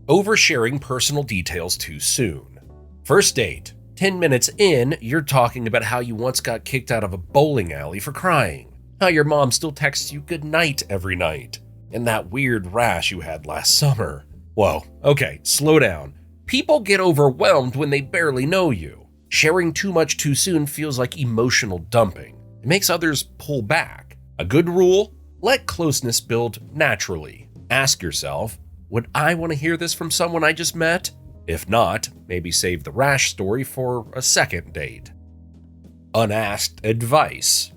Oversharing personal details too soon. First date. 10 minutes in, you're talking about how you once got kicked out of a bowling alley for crying, how your mom still texts you good night every night, and that weird rash you had last summer. Whoa, okay, slow down. People get overwhelmed when they barely know you. Sharing too much too soon feels like emotional dumping. It makes others pull back. A good rule: let closeness build naturally. Ask yourself, would I want to hear this from someone I just met? If not, maybe save the rash story for a second date. Unasked advice.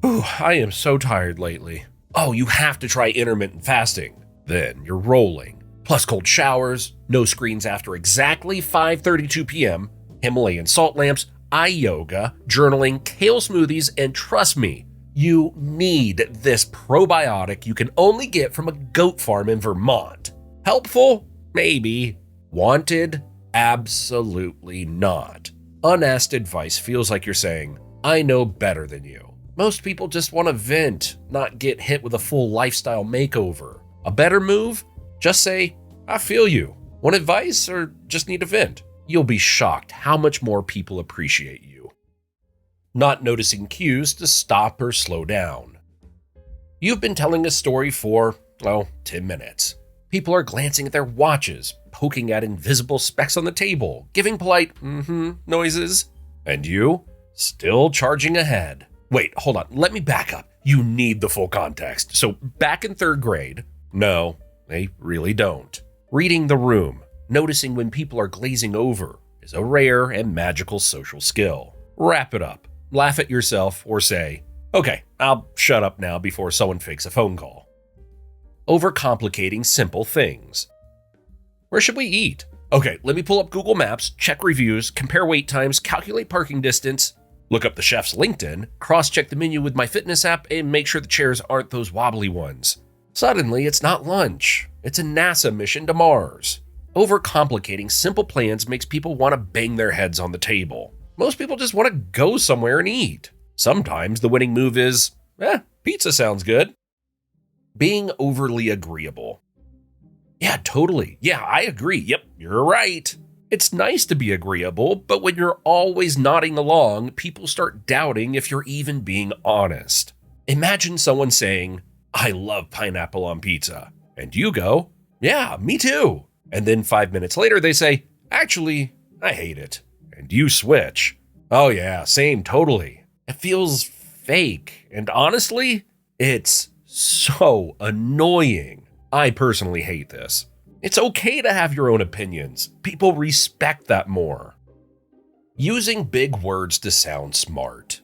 I am so tired lately. Oh, you have to try intermittent fasting. Then you're rolling. Plus cold showers, no screens after exactly 5:32 p.m., Himalayan salt lamps, eye yoga, journaling, kale smoothies, and trust me, you need this probiotic you can only get from a goat farm in Vermont. Helpful? Maybe. Wanted? Absolutely not. Unasked advice feels like you're saying, I know better than you. Most people just want to vent, not get hit with a full lifestyle makeover. A better move? Just say, I feel you. Want advice or just need a vent? You'll be shocked how much more people appreciate you. Not noticing cues to stop or slow down. You've been telling a story for, 10 minutes. People are glancing at their watches, poking at invisible specks on the table, giving polite noises. And you? Still charging ahead. Wait, hold on, let me back up. You need the full context. So back in 3rd grade, no, they really don't. Reading the room, noticing when people are glazing over, is a rare and magical social skill. Wrap it up. Laugh at yourself or say, okay, I'll shut up now before someone fakes a phone call. Overcomplicating simple things. Where should we eat? Okay, let me pull up Google Maps, check reviews, compare wait times, calculate parking distance, look up the chef's LinkedIn, cross-check the menu with my fitness app, and make sure the chairs aren't those wobbly ones. Suddenly, it's not lunch. It's a NASA mission to Mars. Overcomplicating simple plans makes people want to bang their heads on the table. Most people just want to go somewhere and eat. Sometimes the winning move is, pizza sounds good. Being overly agreeable. Yeah, totally. Yeah, I agree. Yep, you're right. It's nice to be agreeable, but when you're always nodding along, people start doubting if you're even being honest. Imagine someone saying, I love pineapple on pizza. And you go, yeah, me too. And then 5 minutes later they say, actually, I hate it. And you switch. Oh yeah, same, totally. It feels fake. And honestly, it's so annoying. I personally hate this. It's okay to have your own opinions. People respect that more. Using big words to sound smart.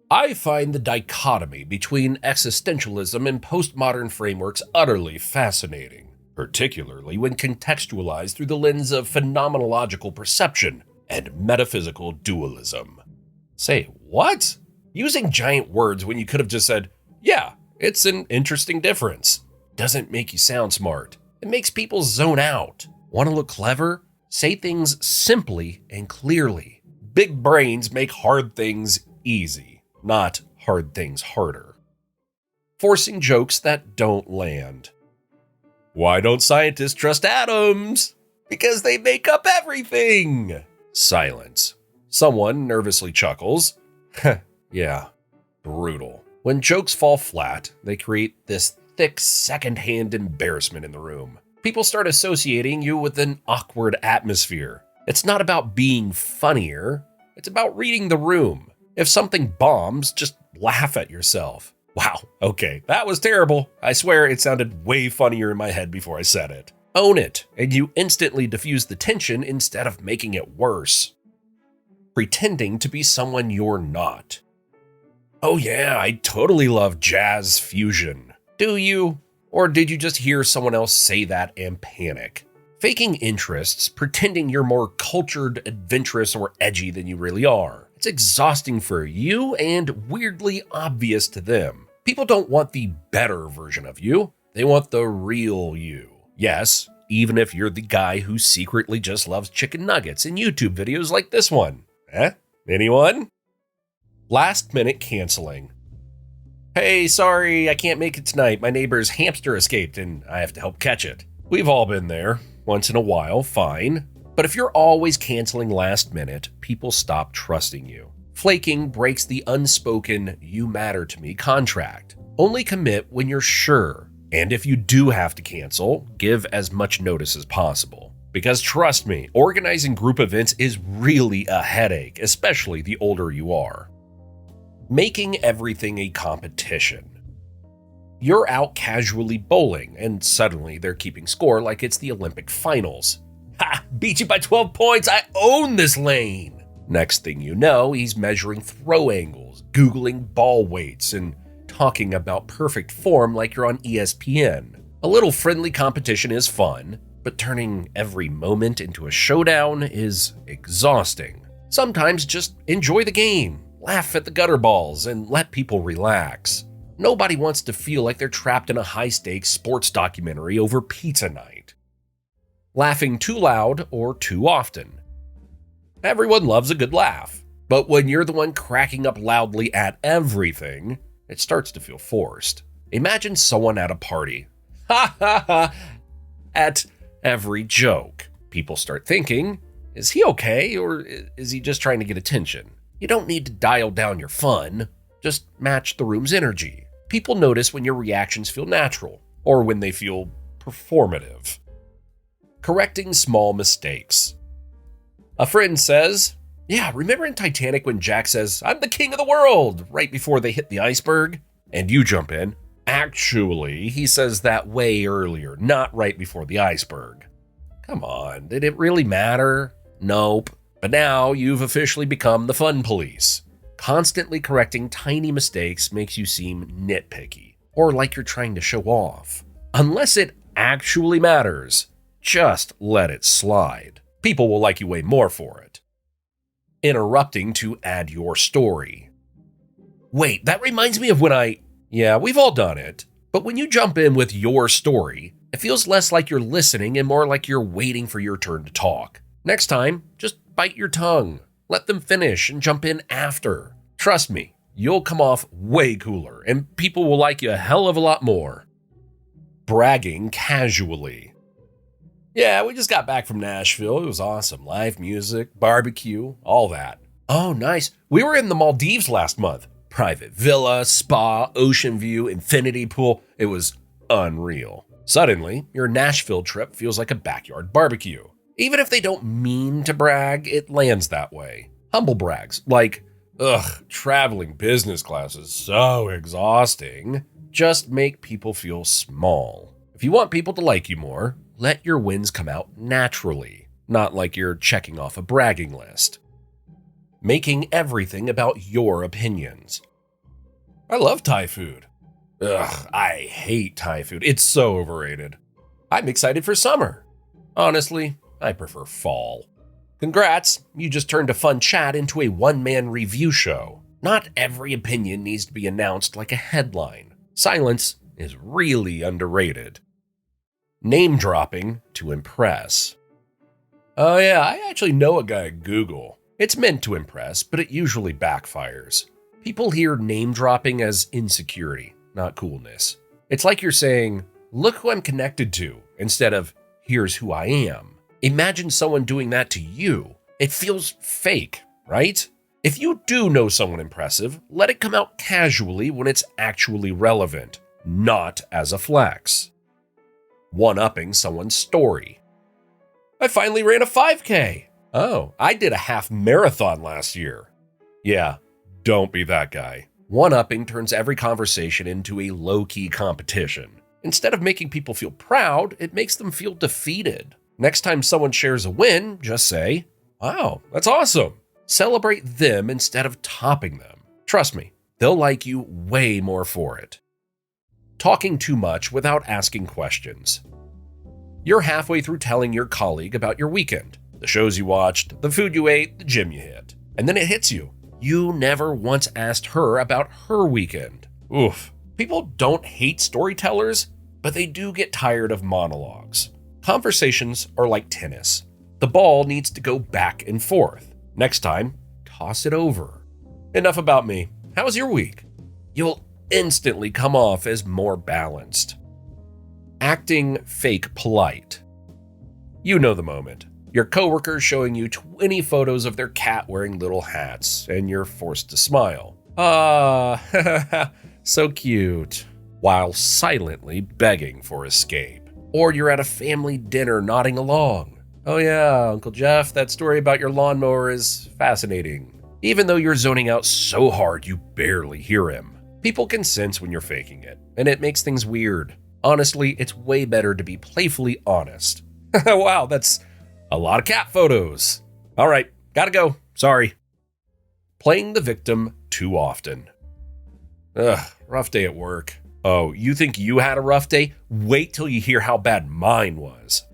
I find the dichotomy between existentialism and postmodern frameworks utterly fascinating, particularly when contextualized through the lens of phenomenological perception and metaphysical dualism. Say, what? Using giant words when you could have just said, yeah, it's an interesting difference. Doesn't make you sound smart. It makes people zone out. Want to look clever? Say things simply and clearly. Big brains make hard things easy, not hard things harder. Forcing jokes that don't land. Why don't scientists trust atoms? Because they make up everything. Silence. Someone nervously chuckles. Yeah, brutal. When jokes fall flat, they create this thick secondhand embarrassment in the room. People start associating you with an awkward atmosphere. It's not about being funnier, it's about reading the room. If something bombs, just laugh at yourself. Wow, okay, that was terrible. I swear it sounded way funnier in my head before I said it. Own it, and you instantly diffuse the tension instead of making it worse. Pretending to be someone you're not. Oh yeah, I totally love jazz fusion. Do you? Or did you just hear someone else say that and panic? Faking interests, pretending you're more cultured, adventurous, or edgy than you really are. It's exhausting for you and weirdly obvious to them. People don't want the better version of you. They want the real you. Yes, even if you're the guy who secretly just loves chicken nuggets in YouTube videos like this one. Anyone? Last minute canceling. Hey, sorry, I can't make it tonight. My neighbor's hamster escaped and I have to help catch it. We've all been there. Once in a while, fine. But if you're always canceling last minute, people stop trusting you. Flaking breaks the unspoken "you matter to me" contract. Only commit when you're sure. And if you do have to cancel, give as much notice as possible. Because trust me, organizing group events is really a headache, especially the older you are. Making everything a competition. You're out casually bowling, and suddenly they're keeping score like it's the Olympic finals. Ha! Beat you by 12 points! I own this lane! Next thing you know, he's measuring throw angles, Googling ball weights, and talking about perfect form like you're on ESPN. A little friendly competition is fun, but turning every moment into a showdown is exhausting. Sometimes just enjoy the game, laugh at the gutter balls, and let people relax. Nobody wants to feel like they're trapped in a high-stakes sports documentary over pizza night. Laughing too loud or too often. Everyone loves a good laugh, but when you're the one cracking up loudly at everything, it starts to feel forced. Imagine someone at a party. Ha ha ha! At every joke. People start thinking, is he okay, or is he just trying to get attention? You don't need to dial down your fun. Just match the room's energy. People notice when your reactions feel natural, or when they feel performative. Correcting small mistakes. A friend says, yeah, remember in Titanic when Jack says, "I'm the king of the world," right before they hit the iceberg? And you jump in, actually, he says that way earlier, not right before the iceberg. Come on, did it really matter? Nope. But now you've officially become the fun police. Constantly correcting tiny mistakes makes you seem nitpicky, or like you're trying to show off. Unless it actually matters, just let it slide. People will like you way more for it. Interrupting to add your story. Wait, that reminds me of when Yeah, we've all done it. But when you jump in with your story, it feels less like you're listening and more like you're waiting for your turn to talk. Next time, just bite your tongue. Let them finish and jump in after. Trust me, you'll come off way cooler and people will like you a hell of a lot more. Bragging casually. Yeah, we just got back from Nashville. It was awesome. Live music, barbecue, all that. Oh, nice. We were in the Maldives last month. Private villa, spa, ocean view, infinity pool. It was unreal. Suddenly, your Nashville trip feels like a backyard barbecue. Even if they don't mean to brag, it lands that way. Humble brags, like, traveling business class is so exhausting, just make people feel small. If you want people to like you more, let your wins come out naturally, not like you're checking off a bragging list. Making everything about your opinions. I love Thai food. I hate Thai food. It's so overrated. I'm excited for summer. Honestly, I prefer fall. Congrats, you just turned a fun chat into a one-man review show. Not every opinion needs to be announced like a headline. Silence is really underrated. Name dropping to impress. Oh yeah, I actually know a guy at Google. It's meant to impress, but it usually backfires. People hear name dropping as insecurity, not coolness. It's like you're saying, look who I'm connected to, instead of, here's who I am. Imagine someone doing that to you. It feels fake, right? If you do know someone impressive, let it come out casually when it's actually relevant, not as a flex. One-upping someone's story. I finally ran a 5K. Oh, I did a half marathon last year. Yeah, don't be that guy. One-upping turns every conversation into a low-key competition. Instead of making people feel proud, it makes them feel defeated. Next time someone shares a win, just say, wow, that's awesome. Celebrate them instead of topping them. Trust me, they'll like you way more for it. Talking too much without asking questions. You're halfway through telling your colleague about your weekend, the shows you watched, the food you ate, the gym you hit. And then it hits you. You never once asked her about her weekend. Oof. People don't hate storytellers, but they do get tired of monologues. Conversations are like tennis. The ball needs to go back and forth. Next time, toss it over. Enough about me. How was your week? You'll instantly come off as more balanced. Acting fake polite. You know the moment. Your coworker's showing you 20 photos of their cat wearing little hats, and you're forced to smile. Ah, so cute. While silently begging for escape. Or you're at a family dinner nodding along. Oh yeah, Uncle Jeff, that story about your lawnmower is fascinating. Even though you're zoning out so hard you barely hear him. People can sense when you're faking it, and it makes things weird. Honestly, it's way better to be playfully honest. Wow, that's a lot of cat photos. All right, gotta go. Sorry. Playing the victim too often. Ugh, rough day at work. Oh, you think you had a rough day? Wait till you hear how bad mine was.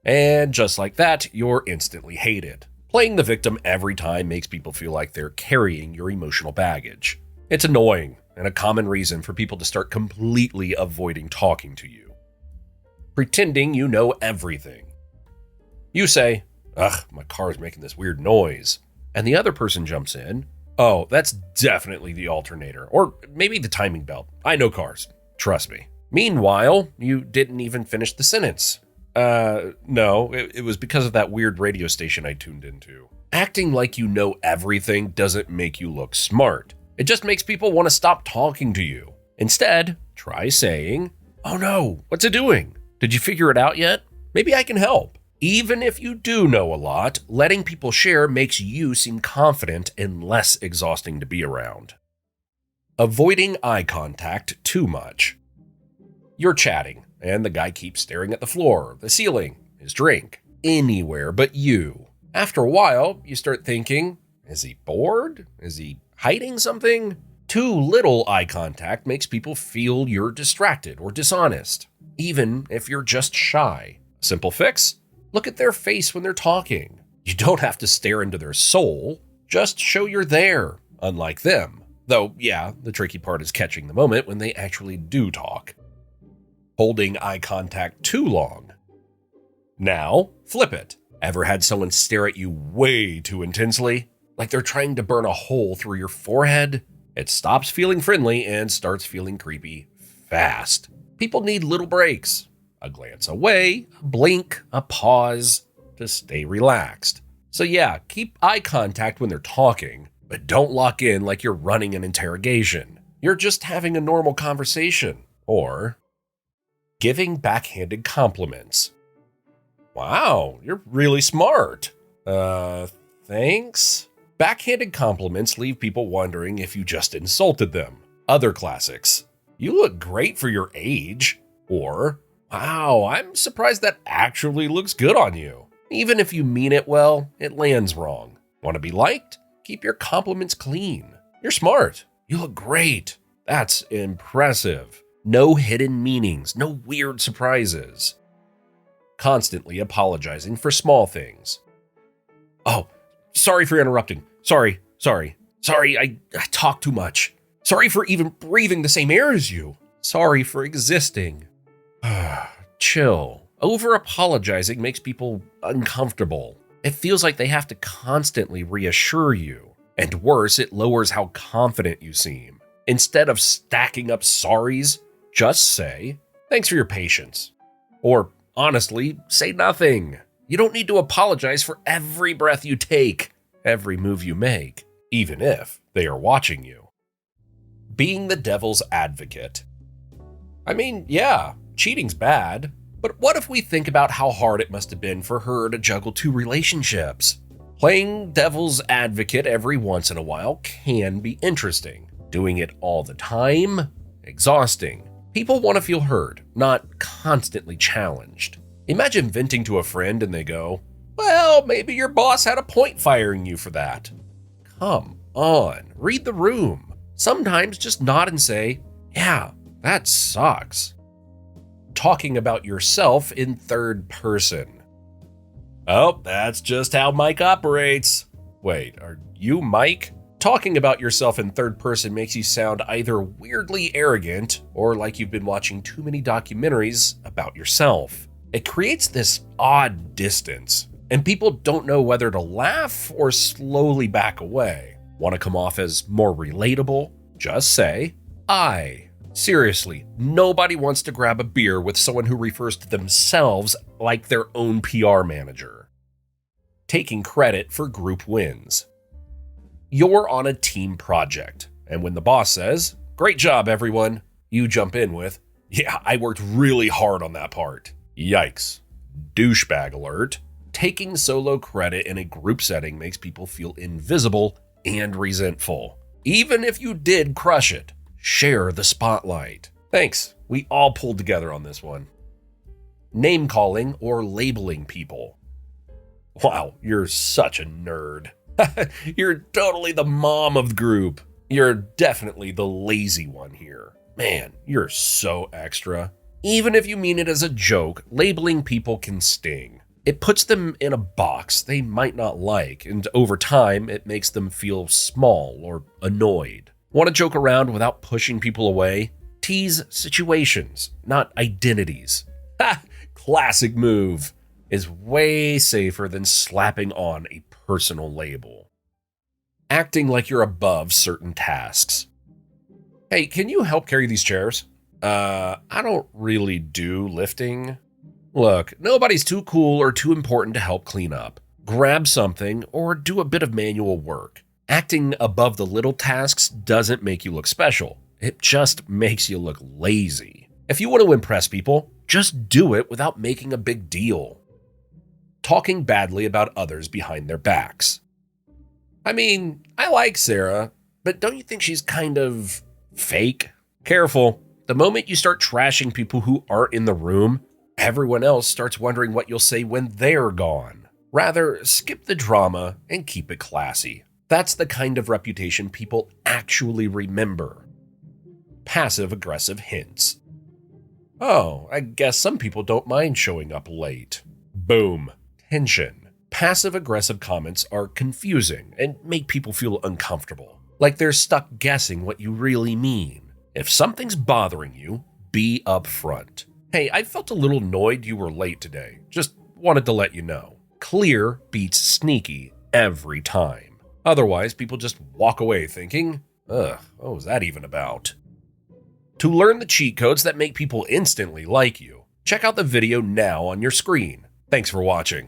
And just like that, you're instantly hated. Playing the victim every time makes people feel like they're carrying your emotional baggage. It's annoying and a common reason for people to start completely avoiding talking to you. Pretending you know everything. You say, ugh, my car's making this weird noise. And the other person jumps in. Oh, that's definitely the alternator, or maybe the timing belt. I know cars. Trust me. Meanwhile, you didn't even finish the sentence. No, it was because of that weird radio station I tuned into. Acting like you know everything doesn't make you look smart. It just makes people want to stop talking to you. Instead, try saying, oh no, what's it doing? Did you figure it out yet? Maybe I can help. Even if you do know a lot, letting people share makes you seem confident and less exhausting to be around. Avoiding eye contact too much. You're chatting, and the guy keeps staring at the floor, the ceiling, his drink, anywhere but you. After a while, you start thinking, is he bored? Is he hiding something? Too little eye contact makes people feel you're distracted or dishonest, even if you're just shy. Simple fix? Look at their face when they're talking. You don't have to stare into their soul, just show you're there, unlike them. Though, yeah, the tricky part is catching the moment when they actually do talk. Holding eye contact too long. Now, flip it. Ever had someone stare at you way too intensely? Like they're trying to burn a hole through your forehead? It stops feeling friendly and starts feeling creepy fast. People need little breaks. A glance away, a blink, a pause to stay relaxed. So yeah, keep eye contact when they're talking, but don't lock in like you're running an interrogation. You're just having a normal conversation. Or giving backhanded compliments. Wow, you're really smart. Thanks? Backhanded compliments leave people wondering if you just insulted them. Other classics. You look great for your age. Or, wow, I'm surprised that actually looks good on you. Even if you mean it well, it lands wrong. Want to be liked? Keep your compliments clean. You're smart. You look great. That's impressive. No hidden meanings, no weird surprises. Constantly apologizing for small things. Oh, sorry for interrupting. Sorry, I talk too much. Sorry for even breathing the same air as you. Sorry for existing. Chill. Over-apologizing makes people uncomfortable. It feels like they have to constantly reassure you. And worse, it lowers how confident you seem. Instead of stacking up sorries, just say, thanks for your patience. Or, honestly, say nothing. You don't need to apologize for every breath you take, every move you make, even if they are watching you. Being the devil's advocate. I mean, yeah, cheating's bad, but what if we think about how hard it must have been for her to juggle two relationships? Playing devil's advocate every once in a while can be interesting. Doing it all the time? Exhausting. People want to feel heard, not constantly challenged. Imagine venting to a friend and they go, well, maybe your boss had a point firing you for that. Come on, read the room. Sometimes just nod and say, yeah, that sucks. Talking about yourself in third person. Oh, that's just how Mike operates. Wait, are you Mike? Talking about yourself in third person makes you sound either weirdly arrogant or like you've been watching too many documentaries about yourself. It creates this odd distance, and people don't know whether to laugh or slowly back away. Want to come off as more relatable? Just say, I. Seriously, nobody wants to grab a beer with someone who refers to themselves like their own PR manager. Taking credit for group wins. You're on a team project, and when the boss says, "Great job, everyone," you jump in with, "Yeah, I worked really hard on that part." Yikes. Douchebag alert. Taking solo credit in a group setting makes people feel invisible and resentful. Even if you did crush it, share the spotlight. Thanks, we all pulled together on this one. Name calling or labeling people. Wow, you're such a nerd. You're totally the mom of the group. You're definitely the lazy one here. Man, you're so extra. Even if you mean it as a joke, labeling people can sting. It puts them in a box they might not like, and over time, it makes them feel small or annoyed. Want to joke around without pushing people away? Tease situations, not identities. Ha! Classic move. Is way safer than slapping on a personal label. Acting like you're above certain tasks. Hey, can you help carry these chairs? I don't really do lifting. Look, nobody's too cool or too important to help clean up. Grab something or do a bit of manual work. Acting above the little tasks doesn't make you look special. It just makes you look lazy. If you want to impress people, just do it without making a big deal. Talking badly about others behind their backs. I mean, I like Sarah, but don't you think she's kind of fake? Careful. The moment you start trashing people who aren't in the room, everyone else starts wondering what you'll say when they're gone. Rather, skip the drama and keep it classy. That's the kind of reputation people actually remember. Passive-aggressive hints. Oh, I guess some people don't mind showing up late. Boom. Tension. Passive-aggressive comments are confusing and make people feel uncomfortable, like they're stuck guessing what you really mean. If something's bothering you, be upfront. Hey, I felt a little annoyed you were late today. Just wanted to let you know. Clear beats sneaky every time. Otherwise, people just walk away thinking, ugh, what was that even about? To learn the cheat codes that make people instantly like you, check out the video now on your screen. Thanks for watching.